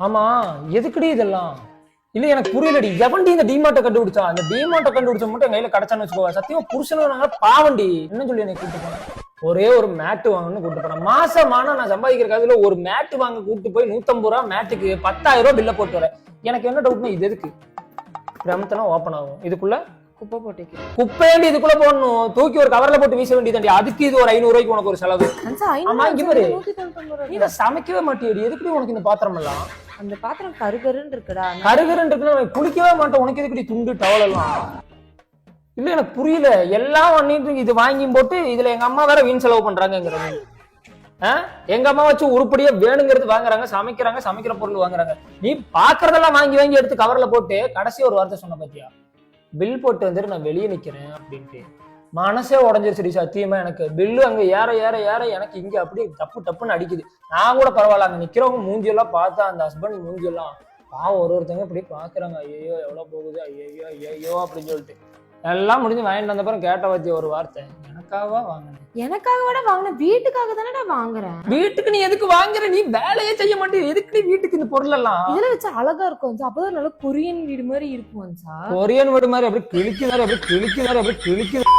ஆமா, எதுக்குடி இதெல்லாம்? இல்ல எனக்கு புரியலடி. எவன்டி இந்த டிமார்ட்டை கண்டுபிடிச்சா? அந்த டிமார்ட்டை கண்டுபிடிச்ச மட்டும் என் கையில கிடைச்சான்னு வச்சுக்கோ, சத்தியமா புருஷனுங்க பாவண்டி. என்ன சொல்லி என்னை கூப்பிட்டு போனேன்? ஒரே ஒரு மேட்டு வாங்கணும்னு கூப்பிட்டு போனேன். மாசமான நான் சம்பாதிக்கிற காசுல ஒரு மேட்டு வாங்க கூப்பிட்டு போய் 150 ரூபா மேட்டுக்கு 10,000 ரூபாய் பில்ல போட்டு வரேன். எனக்கு என்ன டவுட்னா இது எதுக்கு? பிரமத்தனா ஓப்பன் ஆகும். இதுக்குள்ள குப்பை போட்டுக்கு குப்பையண்டி இதுக்குள்ள போடணும். தூக்கி ஒரு கவர்ல போட்டு வீச வேண்டியதாண்டி. அதுக்கு இது ஒரு 500 ரூபாய்க்கு உனக்கு ஒரு செலவு. ஆமா, இங்க பாரு. நீ தான் சமைக்கவே மாட்டியடி. எதுக்குடி உனக்கு இந்த பாத்திரம் எல்லாம்? அந்த பாத்திரம் கருகருன்னு இருக்குடா. கருகருன்னு இருக்குன்னா குளிக்கவே மாட்டேன். உனக்கு எதுக்குடி துண்டு டவல் எல்லாம்? இல்ல எனக்கு புரியல. எல்லாம் பண்ணிட்டு இது வாங்கி போட்டு இதுல எங்க அம்மா வேற வீண் செலவு பண்றாங்க. எங்க அம்மா வச்சு உருப்படியா வேணுங்கிறது வாங்குறாங்க, சமைக்கிறாங்க, சமைக்கிற பொருள் வாங்குறாங்க. நீ பாக்குறதெல்லாம் வாங்கி வாங்கி எடுத்து கவர்ல போட்டு கடைசி ஒரு வார்த்தை சொன்ன பாத்தியா, பில் போட்டு வந்துட்டு நான் வெளியே நிக்கிறேன் அப்படின்ட்டு. மனசே உடஞ்சிருச்சு சத்தியமா. எனக்கு பில்லு அங்க ஏற ஏற ஏற எனக்கு இங்க அப்படியே டப்பு டப்புன்னு அடிக்குது. நான் கூட பரவாயில்ல, அங்க நிக்கிறவங்க மூஞ்சியெல்லாம் பார்த்தா அந்த ஹஸ்பண்ட் மூஞ்சியெல்லாம் பாவம் ஒருத்தங்க இப்படி பாக்குறாங்க. ஐயோ எவ்வளவு போகுது, ஐயோ ஐயோ அப்படின்னு சொல்லிட்டு எல்லாம் முடிஞ்சு வாங்கிட்டு வந்த அப்புறம் கேட்ட பத்தி ஒரு வார்த்தை, எனக்காக வாங்கினேன். எனக்காக விட வாங்கினேன், வீட்டுக்காக தானே வாங்குறேன். வீட்டுக்கு நீ எதுக்கு வாங்குற? நீ வேலையே செய்ய மாட்டேன். எதுக்கு நீ வீட்டுக்கு இந்த பொருள் எல்லாம்? இதுல வச்சு அழகா இருக்கும், அப்பதான் நல்ல கொரியன் வீடு மாதிரி இருக்கும். கொரியன் வீடு மாதிரி அப்படி கிழிக்கிறாரு, அப்படி கிழிக்கிறாரு, அப்படி கிழிக்கிறாரு.